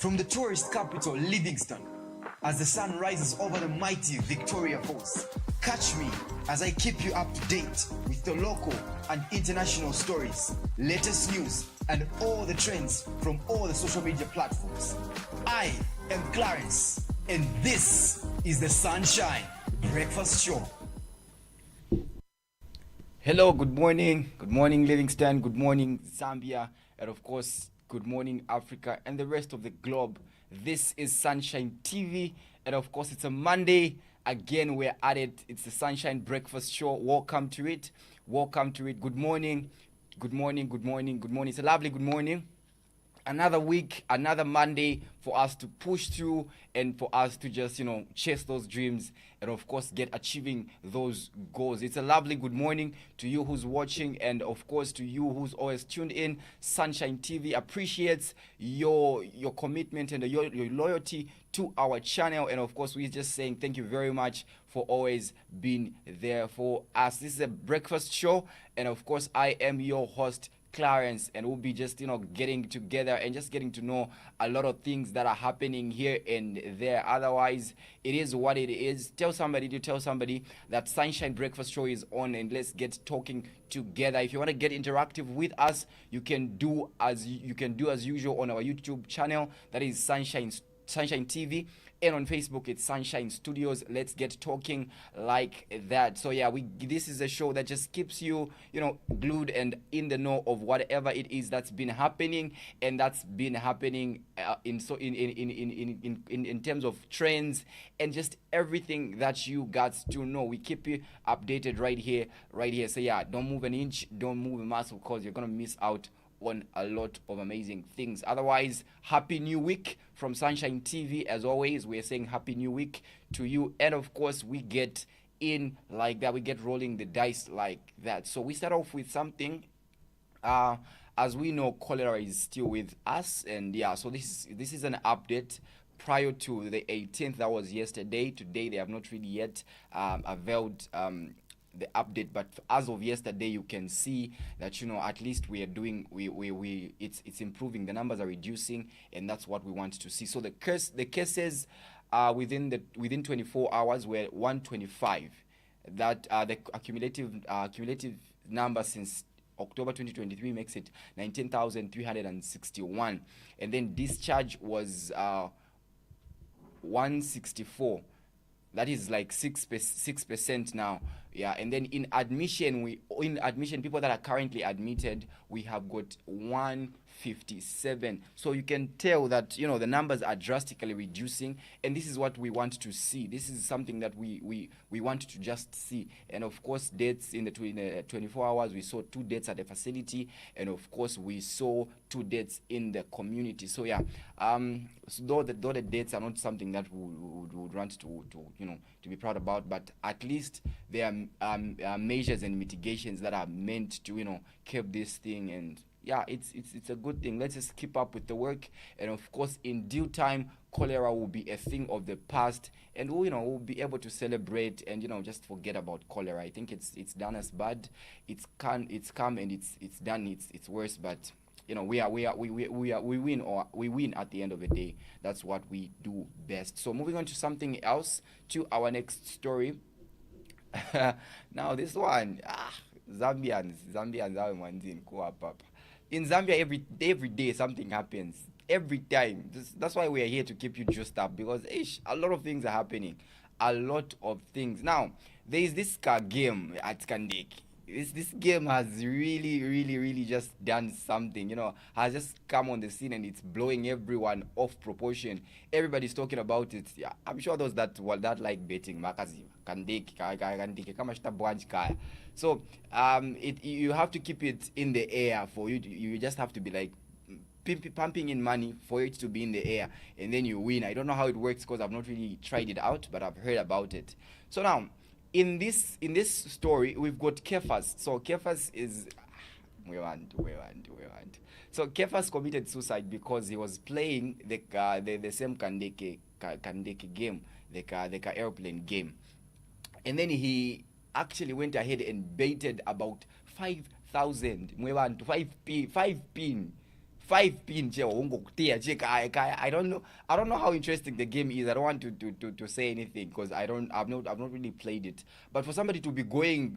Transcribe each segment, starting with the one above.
From the tourist capital, Livingston, as the sun rises over the mighty Victoria Falls, catch me as I keep you up to date with the local and international stories, latest news, and all the trends from all the social media platforms. I am Clarence, and this is the Sunshine Breakfast Show. Hello, good morning. Good morning, Livingston. Good morning, Zambia. And of course, good morning, Africa and the rest of the globe. This is Sunshine TV. And of course, it's a Monday. Again, we're at it. It's the Sunshine Breakfast Show. Welcome to it. Welcome to it. Good morning. Good morning. Good morning. Good morning. It's a lovely good morning. Another week, another Monday for us to push through and for us to just, chase those dreams and of course get achieving those goals. It's a lovely good morning to you who's watching and of course to you who's always tuned in. Sunshine TV appreciates your commitment and your loyalty to our channel, and of course we're just saying thank you very much for always being there for us. This is a breakfast show, and of course I am your host Clarence, and we'll be just getting together and just getting to know a lot of things that are happening here and there. Otherwise, it is what it is. Tell somebody that Sunshine Breakfast Show is on, and let's get talking together. If you want to get interactive with us, you can do as usual on our YouTube channel, that is Sunshine TV, and on Facebook it's Sunshine Studios. Let's get talking like that. So yeah, this is a show that just keeps you glued and in the know of whatever it is that's been happening, and that's been happening in terms of trends and just everything that you got to know. We keep you updated right here. So yeah, don't move an inch, don't move a muscle, because you're gonna miss out on a lot of amazing things. Otherwise, happy new week from Sunshine TV. As always, we're saying happy new week to you, and of course we get in like that, we get rolling the dice like that. So we start off with something. As we know, cholera is still with us, and yeah, so this is an update prior to the 18th. That was yesterday. Today they have not really yet availed the update, but as of yesterday you can see that at least we are doing it's improving. The numbers are reducing, and that's what we want to see. So the cases within 24 hours were 125. That the accumulative number since October 2023 makes it 19,361, and then discharge was 164. That is like 6% now. Yeah, and then in admission, people that are currently admitted, we have got 157. So you can tell that the numbers are drastically reducing, and this is what we want to see. This is something that we want to just see. And of course, deaths in the 24 hours, we saw 2 deaths at the facility, and of course we saw 2 deaths in the community. So yeah, so though the deaths are not something that we would want to be proud about, but at least there are measures and mitigations that are meant to keep this thing. And yeah, it's a good thing. Let's just keep up with the work, and of course in due time cholera will be a thing of the past, and we'll be able to celebrate and just forget about cholera. I think it's done as bad. It's come and it's done its worst, but we win at the end of the day. That's what we do best. So moving on to something else, to our next story. Now this one, Zambians are wanting papa. In Zambia, every day something happens. Every time. That's why we are here, to keep you juiced up, because a lot of things are happening. A lot of things. Now there is this game at Kandeki. This game has really just done something, has just come on the scene, and it's blowing everyone off proportion. Everybody's talking about it. Yeah, I'm sure those that like betting makazi kandeki kama shitabwanji kaya. So you have to keep it in the air. For you just have to be like pumping in money for it to be in the air, and then you win. I don't know how it works, because I've not really tried it out, but I've heard about it. So now in this story we've got Kefas. So Kefas is we want. So Kefas committed suicide because he was playing the same Kandeke game, the airplane game, and then he actually went ahead and baited about 5,000 5 5 pin je ungokutia je kaya. I don't know how interesting the game is. I don't want to say anything because I've not really played it. But for somebody to be playing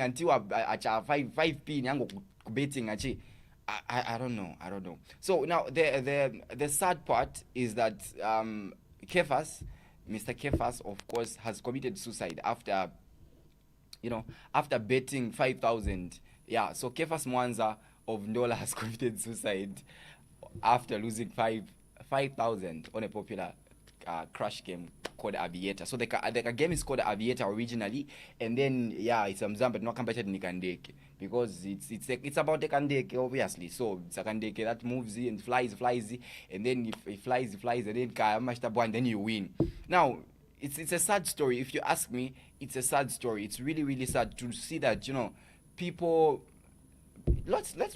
until a 5 pin yango betting achi, I don't know. So now the sad part is that Kefas, Mr. Kefas, of course, has committed suicide after betting 5,000. Yeah, so Kefas Mwanza of Ndola has committed suicide after losing 5,000 on a popular crash game called Aviator. So the game is called Aviator originally, and then it's Mzamba not compared to Nikandeke because it's about the Kandeke obviously. So it's a Kandeke that moves and flies, and then if it flies, and then Kayamashtabu, and then you win. Now it's a sad story. If you ask me, it's a sad story. It's really, really sad to see that people. Let's not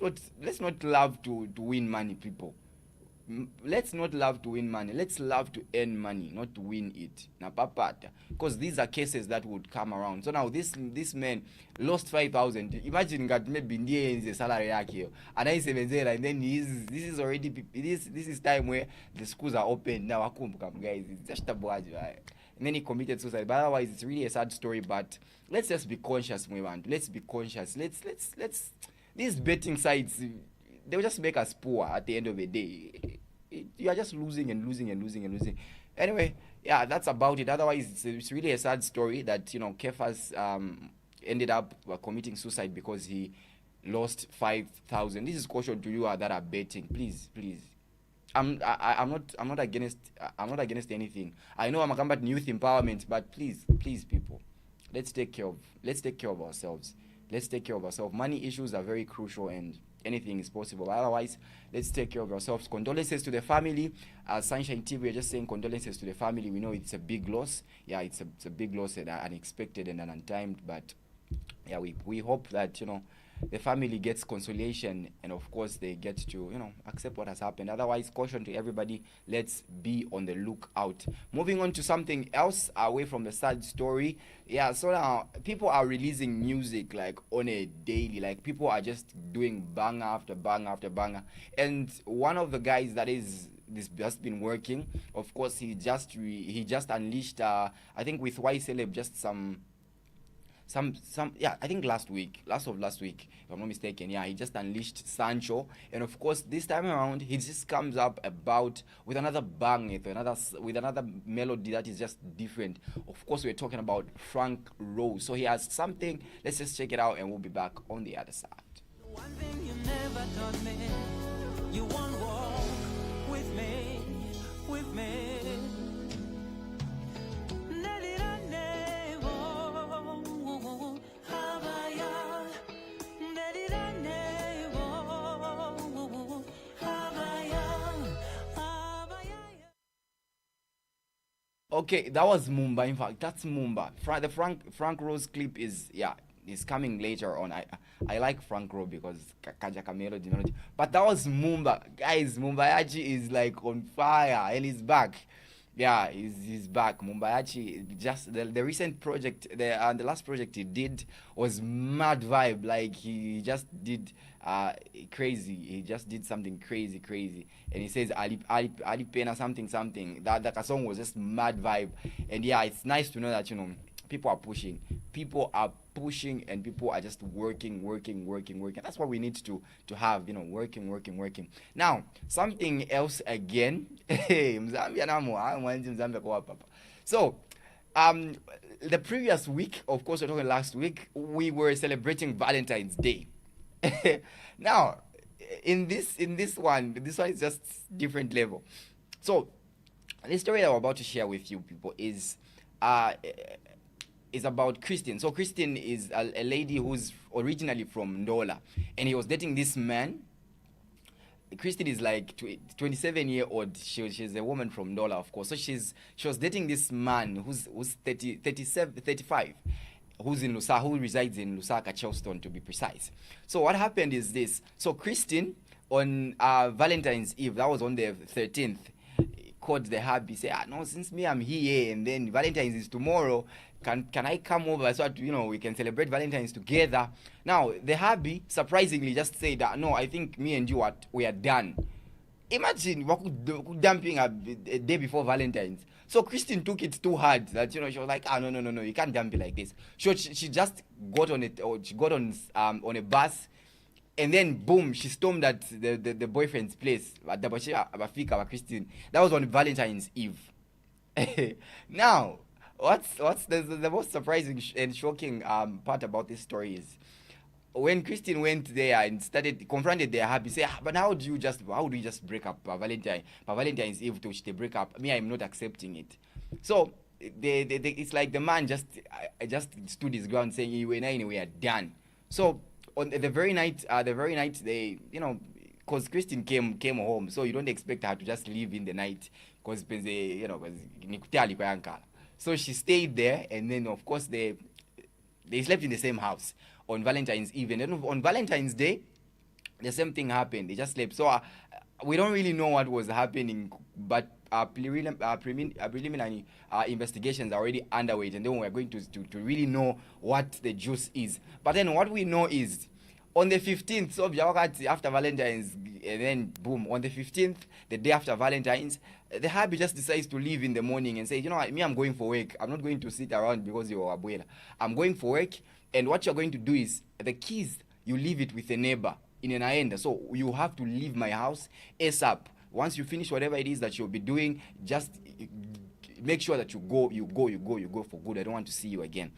love to win money, people. Let's not love to win money. Let's love to earn money, not to win it. Because these are cases that would come around. So now this man lost 5,000. Imagine that maybe the salary yake, and then this is already this is time where the schools are open now. Guys, it's just a budget, right? And then he committed suicide. But otherwise, it's really a sad story. But let's just be conscious, we want. Let's be conscious. Let's. These betting sites, they will just make us poor at the end of the day. You are just losing and losing. Anyway, that's about it. Otherwise, it's really a sad story that Kefas ended up committing suicide because he lost 5,000. This is caution to you that are betting. Please. I'm not against anything. I know I'm about youth empowerment, but please people, let's take care of ourselves. Let's take care of ourselves. Money issues are very crucial and anything is possible. But otherwise, let's take care of ourselves. Condolences to the family. Sunshine TV, we're just saying condolences to the family. We know it's a big loss. Yeah, it's a big loss and unexpected and untimed. But we hope that the family gets consolation and of course they get to accept what has happened. Otherwise, caution to everybody, let's be on the lookout. Moving on to something else away from the sad story. So now people are releasing music like on a daily, like people are just doing banger after banger, and one of the guys that is this just been working, of course, he just unleashed I think with Y Celeb just some I think last week, if I'm not mistaken, he just unleashed Sancho, and of course this time around he just comes up with another bang, with another melody that is just different. Of course, we're talking about Frank Rose. So he has something. Let's just check it out and we'll be back on the other side. One thing you never taught me, you won't walk with me. Okay, that was Mumba. In fact, that's Mumba. The Frank Rose clip is coming later on. I like Frank Rose because Kajaka melody. But that was Mumba. Guys, Mumbayachi is like on fire and he's back. Yeah, he's back. Mumbayachi, just the recent project, the last project he did was mad vibe. Like he just did crazy. He just did something crazy. And he says Ali Pena something. That song was just mad vibe. And it's nice to know that people are pushing, and people are just working. That's what we need to have, working. Now, something else again. So, the previous week, of course, we're talking last week, we were celebrating Valentine's Day. Now, in this one is just different level. So, the story that I'm about to share with you people is about Christine. So Christine is a lady who's originally from Ndola, and he was dating this man. Christine is like 27-year-old. She's a woman from Ndola, of course. So she was dating this man who's 35, who's in Lusaka, who resides in Lusaka, Charleston to be precise. So what happened is this. So Christine on Valentine's Eve, that was on the 13th. Called the hubby, say, no, since me I'm here and then Valentine's is tomorrow, can I come over so that we can celebrate Valentine's together? Now the hubby surprisingly just said that no, I think me and you we are done. Imagine dumping a day before Valentine's. So Christine took it too hard that she was like, ah, no, you can't dump it like this. So she just got on it, or she got on a bus, and then boom, she stormed at the boyfriend's place at Abafika Christine. That was on Valentine's Eve. Now, what's the most surprising and shocking part about this story is when Christine went there and confronted their hubby, say, but how do you just break up Valentine's Eve to they break up? Me, I'm not accepting it. So it's like the man just stood his ground saying, you and I we are done. So on the very night they, because Christine came home, so you don't expect her to just leave in the night because so she stayed there, and then of course they slept in the same house on Valentine's Eve, and then on Valentine's Day the same thing happened. They just slept. So we don't really know what was happening, but preliminary investigations are already underway, and then we're going to really know what the juice is. But then what we know is on the 15th, so after Valentine's, and then boom, on the 15th, the day after Valentine's, the hubby just decides to leave in the morning and say, you know what, me, I'm going for work. I'm not going to sit around because you're abuela. I'm going for work, and what you're going to do is the keys, you leave it with a neighbor in an aenda. So you have to leave my house ASAP. Once you finish whatever it is that you'll be doing, just make sure that you go for good. I don't want to see you again.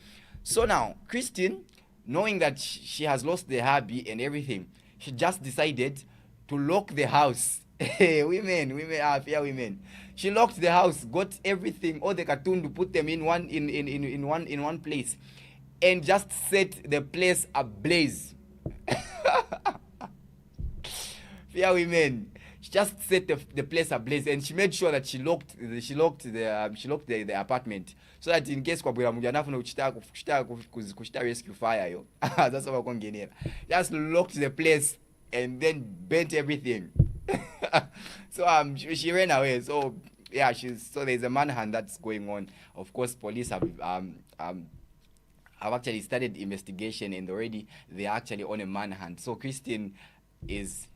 So now, Christine, knowing that she has lost the hubby and everything, she just decided to lock the house. women, fair women. She locked the house, got everything, all the cartoon, to put them in one place, and just set the place ablaze. Fair women. She just set the place ablaze, and she made sure that she locked the apartment, so that in case kwabwera mungu anafuna kuchita rescue fire yo. That's what we're going to just locked the place and then burnt everything. So she ran away. So yeah, so there's a manhunt that's going on. Of course, police have actually started investigation, and already they're actually on a manhunt. So Christine is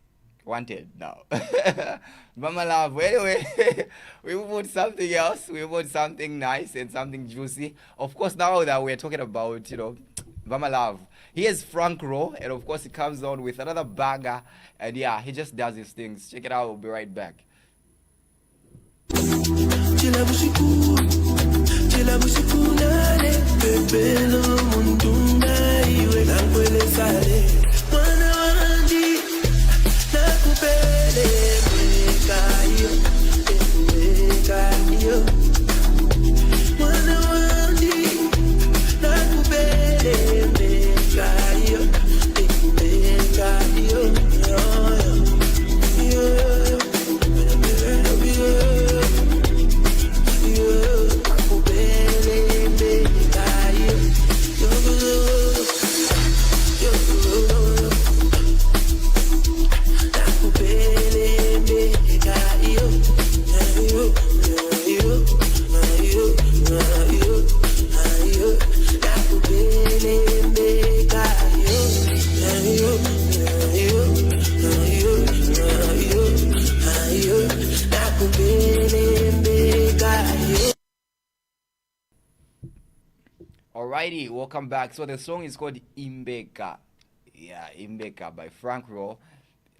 wanted now. Mama love. Anyway, we put something else. We put something nice and something juicy. Of course, now that we're talking about, Mama love. Here's Frank Rowe, and of course he comes on with another banger, and yeah, he just does his things. Check it out. We'll be right back. Alrighty, welcome back. So the song is called Imbeka. Yeah, Imbeka by Frank Rowe.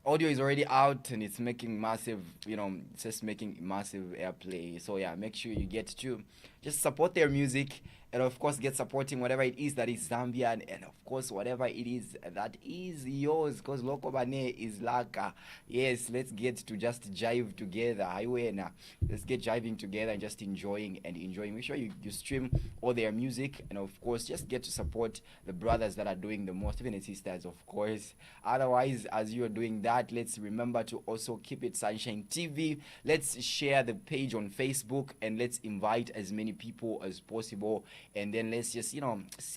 Audio is already out and it's making massive, it's just making massive airplay. So yeah, make sure you get to just support their music, and of course get supporting whatever it is that is Zambian, and of course whatever it is that is yours, because Loko Bane is Laka. Yes, let's get to just jive together. Let's get jiving together and just enjoying. Make sure you stream all their music, and of course just get to support the brothers that are doing the most, even the sisters, of course. Otherwise, as you are doing that, let's remember to also keep it Sunshine TV. Let's share the page on Facebook, and let's invite as many people as possible, and then let's just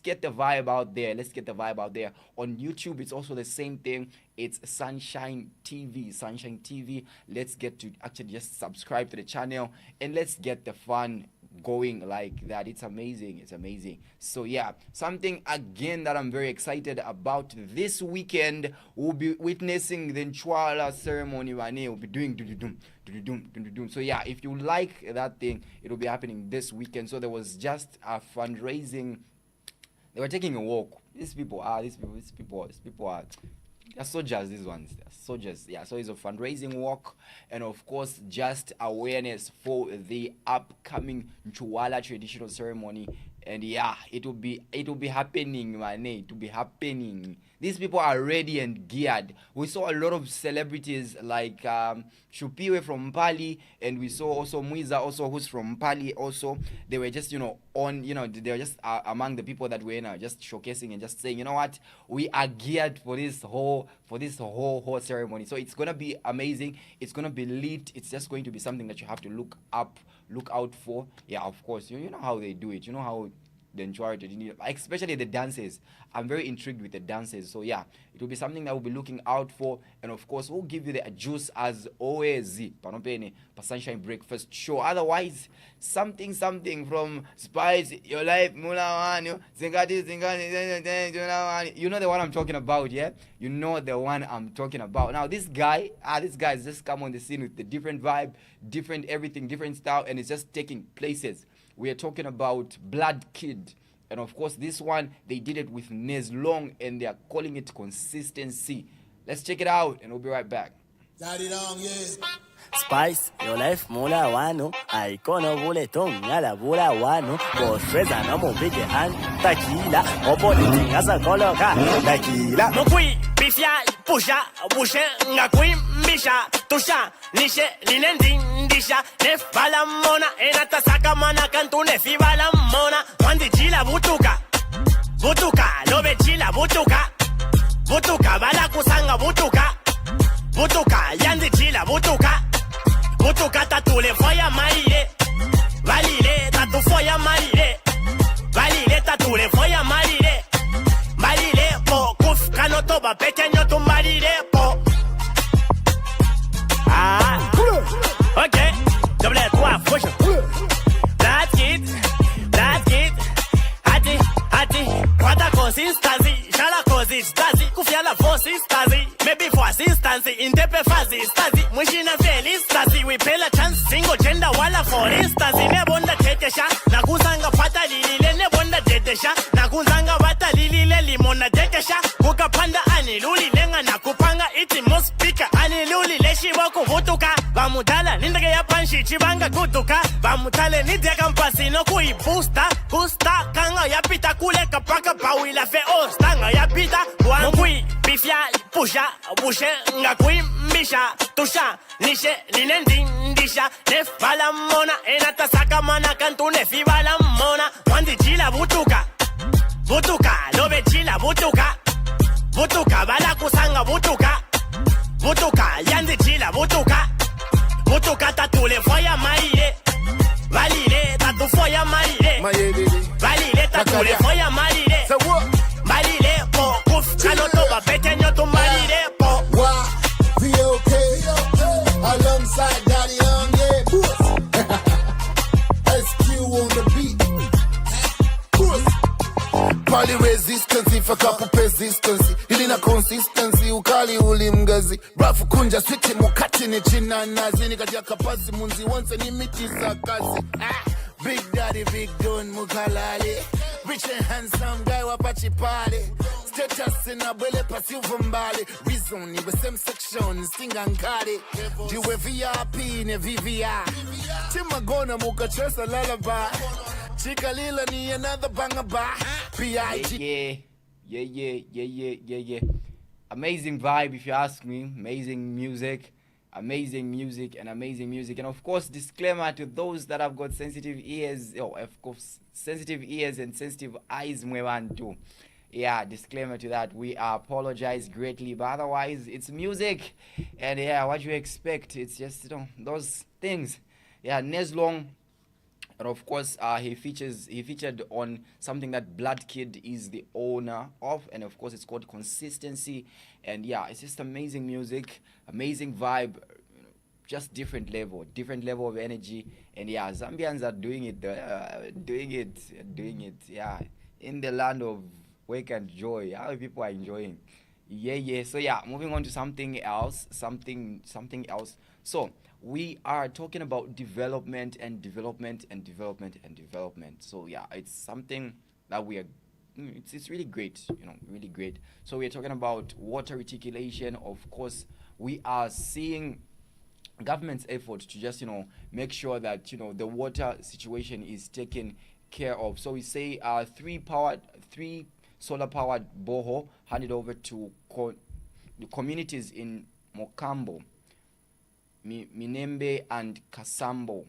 get the vibe out there. On YouTube, it's also the same thing. It's Sunshine TV. Sunshine TV. Let's get to actually just subscribe to the channel and let's get the fun going like that. It's amazing. It's amazing. So yeah, something again that I'm very excited about this weekend, we'll be witnessing the Nchwala ceremony. We'll be doing do. So yeah, if you like that thing, it'll be happening this weekend. So there was just a fundraising. They were taking a walk. These people are they're soldiers, these ones. They're soldiers. Yeah, so it's a fundraising walk and of course just awareness for the upcoming Nchuwala traditional ceremony. And yeah, it will be happening, man. It will be happening. These people are ready and geared. We saw a lot of celebrities like Shupiwe from Mpali, and we saw also Mwiza also, who's from Mpali also. They were just, on, they were just among the people that were just showcasing and just saying, you know what, we are geared for this whole ceremony. So it's gonna be amazing. It's gonna be lit. It's just going to be something that you have to look out for. Yeah, of course. You know how they do it. You know how the Nchwara, especially the dances. I'm very intrigued with the dances. So yeah, it will be something that we'll be looking out for. And of course, we'll give you the juice as always. Panopene, Sunshine Breakfast Show. Otherwise, something from Spice, Your Life, Mulawani, Zingati, you know the one I'm talking about, yeah? You know the one I'm talking about. Now, this guy has just come on the scene with the different vibe, different everything, different style, and it's just taking places. We are talking about Blood Kid. And of course, this one, they did it with Nez Long, and they are calling it consistency. Let's check it out, and we'll be right back. Daddy Long, yeah. Spice, Your Life, Mulawani, Ikono Buleton, Yala Bulawani, Bostreza, no big hand, Tequila, Opportunity as a coloca, Tequila. No qui, Bifia, Pusha, Bushe, Ngakui, Misha, Tusha, Nishe, Linendindisha, Nef Balamona, Enata Sakamana, Cantune, Fibalamona, Wandijila, Butuka, Lovechila, Butuka, Balakusanga, Butuka, Yandichila, Butuka tatule foya marire, valile tatu foya marire, valile tatule foya marire, valile po kuf kanotoba pequeño tu marire po. Ah, okay, double 3 push. That's it, hati, quanta consistency, jala consistency, kufia la consistency, maybe for assistance, intepe fazi, stazi, mwishina feliz, stazi, we pay la chance, single gender, wala for instance, nebonda tetesha, nakuzanga pata lilile, nebonda tetesha, nakuzanga bata lilile, limona tetesha, kukapanda aniluli, lenga nakupanga, iti muspika, aniluli, leshi wako vutuka, bamutala, nindage ya panshi, chibanga kutuka, bamutale, nidega mpasi, no kui booster, kanga ya pita kule kapaka, pawila fe ostanga ya pita, wangui, bifia, pusha, bushe, ngakui, misha, tusha, nishe, linendindisha, nef balamona, enata sakamana, cantune, fibalamona, wandijila, butuka, lovechila, butuka, balakusanga, butuka, yandichila, butuka, tatule, foya, marire, valile, tatu, foya, marire, valile, tatule, foya, marire, marire, po, kuf, kanotoba, pequeño, tu marire, po. Alongside Daddy Young, yeah. SQ on the beat. Pali resistance, for couple persistence. Ilina consistency, ukali ulimgazi. Rafu kunja switi mukati ni china nazi. Nikatia kapasi munzi once ni miti sakazi. Big Daddy, Big Don Mukalali. Rich and handsome guy wapachi pale. Status in a bele pasivu mbali. Reason ni the same section stinga nkali. Diwe VIP ne VVI. Tima gona muka chesa lullaby. Chika lila ni another banger by P.I.G. Yeah. Amazing vibe, if you ask me. Amazing music. And of course, disclaimer to those that have got sensitive ears, of course, sensitive ears and sensitive eyes, mwewantu. Yeah, disclaimer to that. We apologize greatly, but otherwise, it's music, and yeah, what you expect, it's just those things. Yeah, Nez Long, And of course, he featured on something that Blood Kid is the owner of, and of course, it's called Consistency. And yeah, it's just amazing music, amazing vibe, just different level of energy. And yeah, Zambians are doing it, doing it. Yeah, in the land of work and joy, how people are enjoying. Yeah. So yeah, moving on to something else, something else. So we are talking about development and development and development and development. So yeah, it's something that we are. It's really great, really great. So we're talking about water reticulation. Of course, we are seeing government's effort to just make sure that the water situation is taken care of. So we say three solar powered boho handed over to the communities in Mokambo, Minembe and Kasambo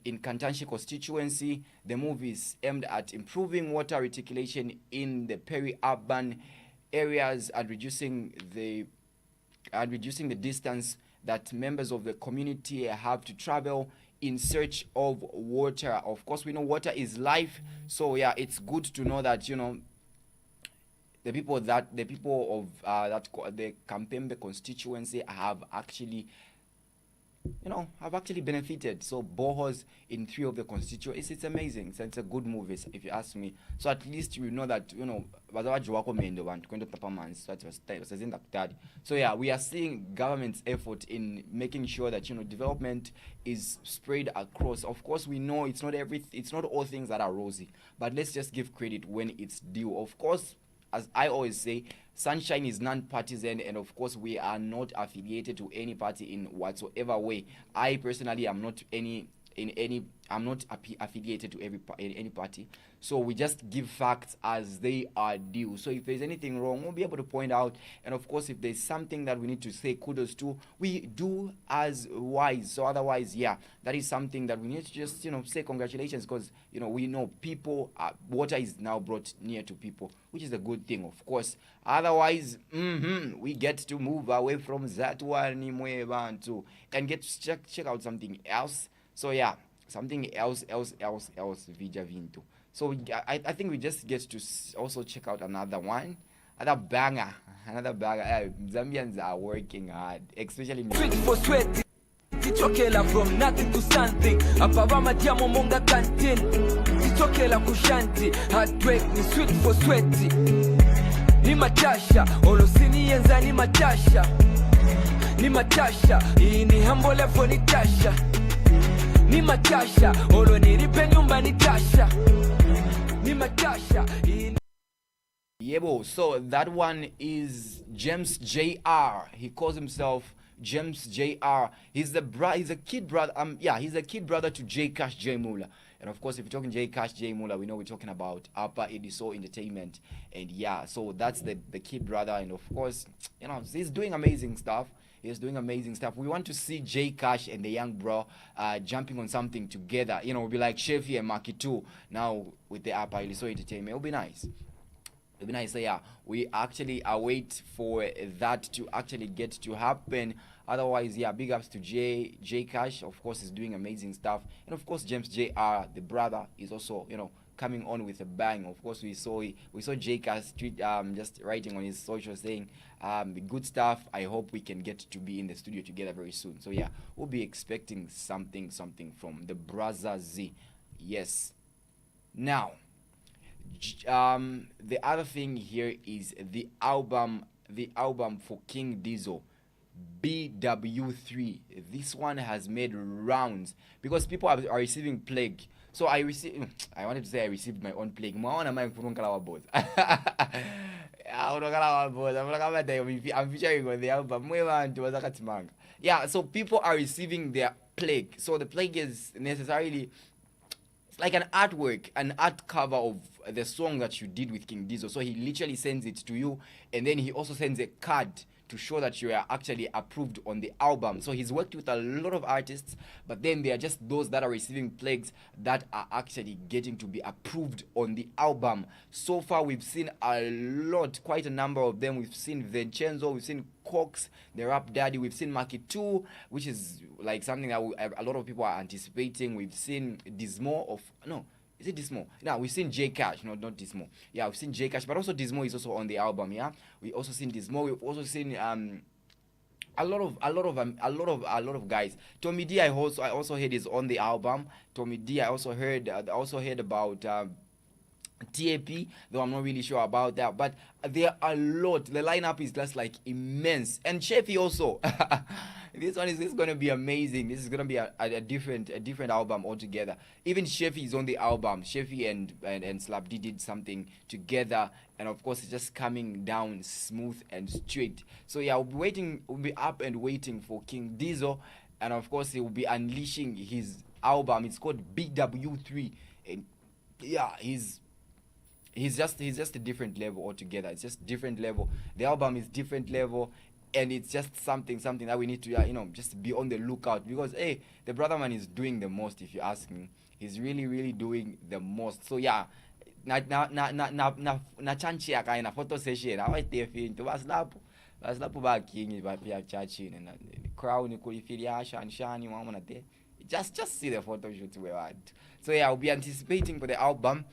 in Kantanshi constituency. The move is aimed at improving water reticulation in the peri-urban areas and reducing the distance that members of the community have to travel in search of water. Of course, we know water is life, so yeah, it's good to know that the people of the Kampembe constituency have actually benefited. So bohos in 3 of the constituencies, it's amazing. So it's a good move, if you ask me. So at least you know that so yeah, we are seeing government's effort in making sure that development is spread across. Of course, we know it's not all things that are rosy, but let's just give credit when it's due. Of course, as I always say, Sunshine is non-partisan, and of course, we are not affiliated to any party in whatsoever way. I personally am not affiliated to any party. So we just give facts as they are due. So if there's anything wrong, we'll be able to point out. And of course, if there's something that we need to say kudos to, we do as wise. So otherwise, yeah, that is something that we need to just say congratulations, because we know people, water is now brought near to people, which is a good thing, of course. Otherwise, we get to move away from that one and get to check out something else. So yeah, something else, Vija Vinto. So I think we just get to also check out another banger. Zambians are working hard, especially Sweet for sweat. Tichokela from nothing to something. Apavama diamo monga canteen. Tichokela kushanti. Hard work ni sweet for sweat. Ni matasha. Olosini yenza ni matasha. Ni matasha. Hii ni humble level ni tasha. Ni matasha. Olo nilipe nyumba ni tasha. Ni matasha. Yebo, so that one is James Jr. He calls himself James Jr. He's a kid brother. He's a kid brother to J Cash J Mula. And of course, if you're talking J Cash J Mula, we know we're talking about Upper Ediso Entertainment. And yeah, so that's the kid brother. And of course, he's doing amazing stuff. We want to see J Cash and the young bro jumping on something together. We'll be like Shefi and Maki 2 now with the Upper Ediso Entertainment. It'll be nice. So yeah, we actually await for that to actually get to happen. Otherwise, yeah, big ups to J Cash. Of course, is doing amazing stuff, and of course, James Jr. the brother is also coming on with a bang. Of course, we saw J Cash just writing on his social saying good stuff. I hope we can get to be in the studio together very soon. So yeah, we'll be expecting something from the brother Z. Yes. Now, the other thing here is the album for King Diesel, BW3. This one has made rounds because people are receiving plague. So I wanted to say I received my own plague. I'm featuring on the album. Yeah, so people are receiving their plague. So the plague is necessarily like an artwork, an art cover of the song that you did with King Diesel. So he literally sends it to you, and then he also sends a card to show that you are actually approved on the album. So he's worked with a lot of artists, but then there are just those that are receiving plaques that are actually getting to be approved on the album. So far, we've seen a lot, quite a number of them. We've seen Vincenzo, we've seen Cox, the Rap Daddy, we've seen Maki 2, which is like something that a lot of people are anticipating. We've seen Dismo of, no, is it Dismo? No, we've seen J Cash, no, not Dismo. Yeah, we've seen J Cash, but also Dismo is also on the album. Yeah, we also seen Dismo. We've also seen a lot of guys. Tommy D, I also heard is on the album. Tommy D, I also heard about. TAP, though I'm not really sure about that, but there are a lot. The lineup is just like immense, and Sheffy also. This is going to be amazing. This is going to be a different album altogether. Even Sheffy is on the album. Sheffy and Slap D did something together, and of course it's just coming down smooth and straight. So yeah, we'll be up and waiting for King Diesel, and of course he will be unleashing his album. It's called BW3, and yeah, he's just a different level altogether. It's just different level. The album is different level, and it's just something that we need to just be on the lookout, because hey, the brother man is doing the most. If you ask me, he's really doing the most. So yeah, na chanchi yaka na photo session awayite finto basilapho bakingi bapya chachini na crown kulifilia shani wamona there. Just see the photo shoot we want. So yeah, I'll be anticipating for the album.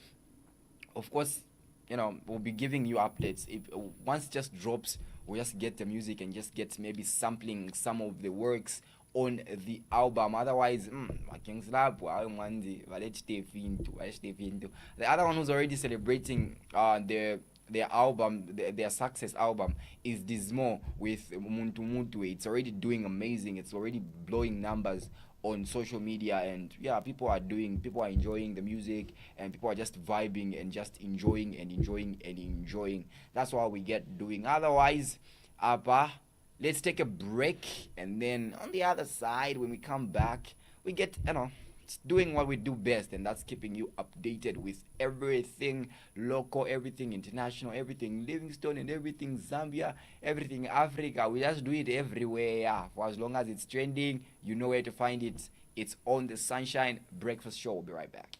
Of course, we'll be giving you updates. If once it just drops, we'll just get the music and just get maybe sampling some of the works on the album. Otherwise, the other one who's already celebrating their album, their success album, is Dismo with Muntu Muntu. It's already doing amazing. It's already blowing numbers on social media, and yeah, people are enjoying the music, and people are just vibing and just enjoying. That's what we get doing. Otherwise, let's take a break, and then on the other side, when we come back, we get doing what we do best, and that's keeping you updated with everything local, everything international, everything Livingstone, and everything Zambia, everything Africa. We just do it everywhere. Yeah. For as long as it's trending, you know where to find it. It's on the Sunshine Breakfast Show. We'll be right back.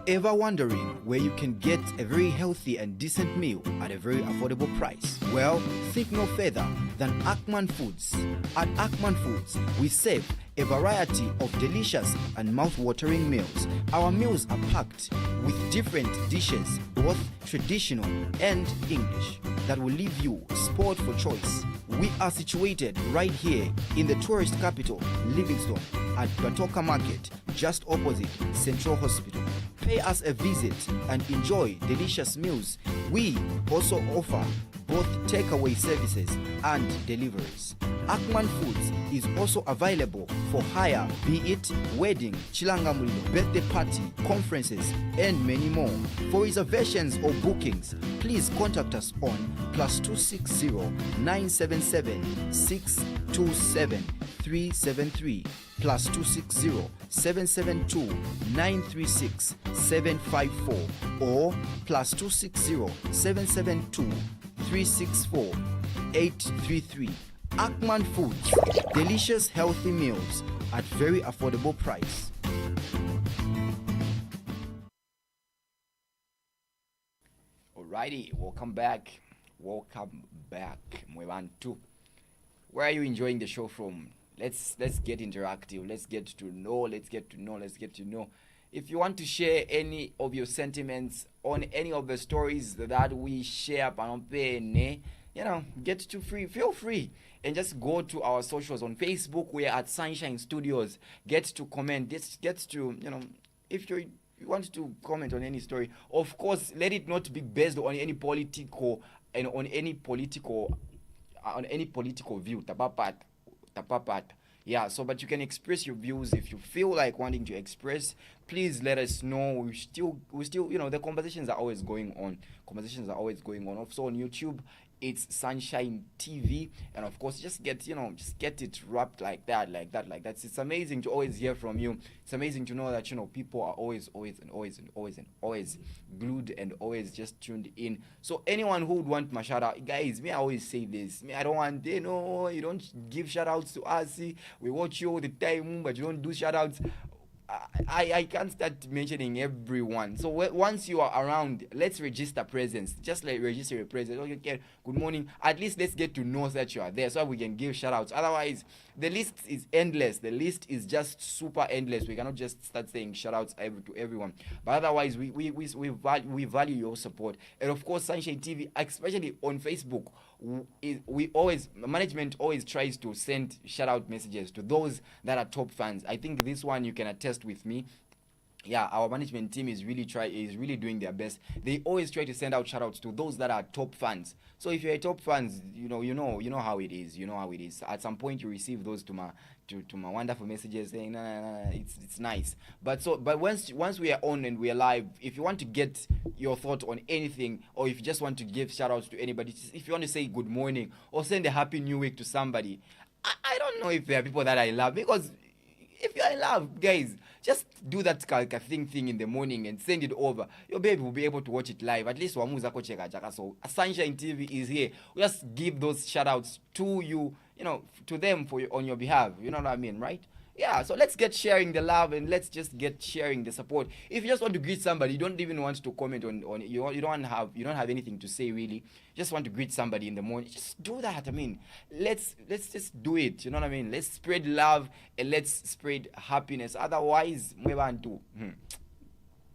Ever wondering where you can get a very healthy and decent meal at a very affordable price? Well, think no further than Ackman Foods. At Ackman Foods, we serve a variety of delicious and mouth-watering meals. Our meals are packed with different dishes, both traditional and English, that will leave you spoiled for choice. We are situated right here in the tourist capital, Livingstone, at Batoka Market, just opposite Central Hospital. Pay us a visit and enjoy delicious meals. We also offer both takeaway services and deliveries. Ackman Foods is also available for hire, be it wedding, chilangamulilo, birthday party, conferences, and many more. For reservations or bookings, please contact us on +260 977 627 373, +260 772 936 754, or +260 772 364 833. Ackman Foods, delicious healthy meals at very affordable price. Alrighty, welcome back, Mwebantu. Where are you enjoying the show from? Let's get interactive. Let's get to know. If you want to share any of your sentiments on any of the stories that we share, feel free and just go to our socials on Facebook. We are at Sunshine Studios. Get to comment. Get to if you want to comment on any story. Of course, let it not be based on any political view. Tapapat. Yeah, so but you can express your views if you feel like wanting to express. Please let us know. We still, the conversations are always going on. Also on YouTube, it's Sunshine TV, and of course just get it wrapped like that. It's amazing to always hear from you. It's amazing to know that people are always glued and always just tuned in. So anyone who would want my shout out, guys, I always say this, I don't want, you don't give shout outs to us. We watch you all the time, but you don't do shout outs. I can't start mentioning everyone. So once you are around, let's register presence. Just like register your presence. Okay, good morning. At least let's get to know that you are there so we can give shout outs. Otherwise, the list is endless. The list is just super endless. We cannot just start saying shout outs to everyone. But otherwise, we value your support. And of course, Sunshine TV, especially on Facebook, management always tries to send shout out messages to those that are top fans. I think this one you can attest with me. Yeah, our management team is really doing their best. They always try to send out shout outs to those that are top fans. So if you're a top fans, you know how it is. You know how it is. At some point you receive those to my wonderful messages saying nah, it's nice. But once we are on and we are live, if you want to get your thought on anything, or if you just want to give shout outs to anybody, if you want to say good morning or send a happy new week to somebody, I don't know if there are people that I love, because if you're in love, guys, just do that thing in the morning and send it over. Your baby will be able to watch it live. At least wamuza ko cheka chaka. So Sunshine TV is here. We just give those shout outs to you, to them on your behalf. You know what I mean, right? Yeah, so let's get sharing the love and let's just get sharing the support. If you just want to greet somebody, you don't even want to comment on you don't have anything to say really. You just want to greet somebody in the morning, just do that. I mean, let's just do it. You know what I mean? Let's spread love and let's spread happiness. Otherwise,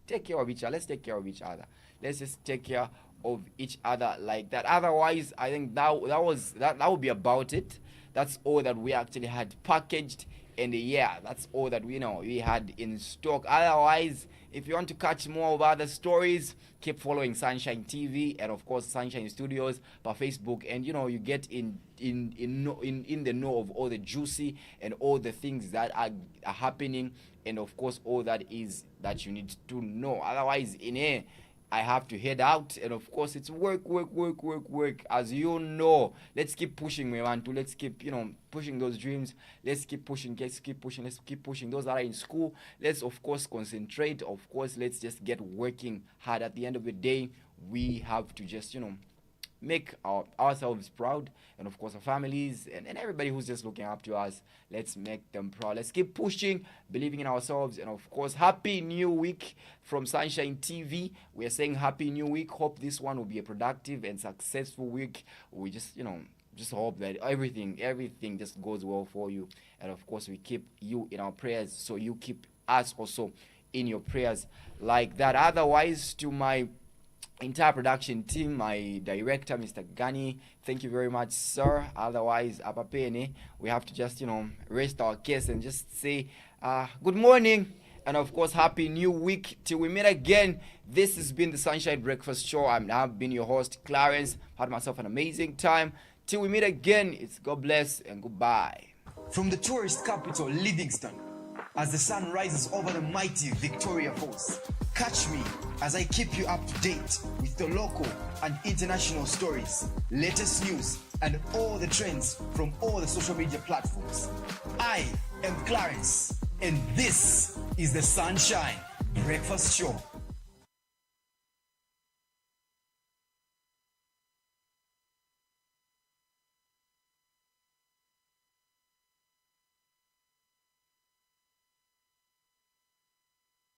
take care of each other. Let's take care of each other. Let's just take care of each other like that. Otherwise, I think that would be about it. That's all that we actually had packaged. And yeah, that's all that we had in stock. Otherwise, if you want to catch more of other stories, keep following Sunshine TV and of course Sunshine Studios by Facebook, and you get in the know of all the juicy and all the things that are happening, and of course all that you need to know. Otherwise, in here I have to head out, and of course it's work. As you know, let's keep pushing, we want to. Let's keep, pushing those dreams. Let's keep pushing. Let's keep pushing. Those that are in school, let's of course concentrate. Of course, let's just get working hard. At the end of the day, we have to just, make ourselves proud, and of course our families and everybody who's just looking up to us. Let's make them proud. Let's keep pushing, believing in ourselves, and of course happy new week from Sunshine TV. We are saying happy new week. Hope this one will be a productive and successful week. We just hope that everything just goes well for you, and of course we keep you in our prayers, so you keep us also in your prayers like that. Otherwise, to my entire production team, my director, Mr. Gani, thank you very much, sir. Otherwise, apapene, we have to just, rest our case and just say good morning, and of course, happy new week. Till we meet again, this has been the Sunshine Breakfast Show. I've been your host, Clarence. Had myself an amazing time. Till we meet again, it's God bless and goodbye. From the tourist capital, Livingston, as the sun rises over the mighty Victoria Falls, catch me as I keep you up to date with the local and international stories, latest news, and all the trends from all the social media platforms. I am Clarence, and this is the Sunshine Breakfast Show.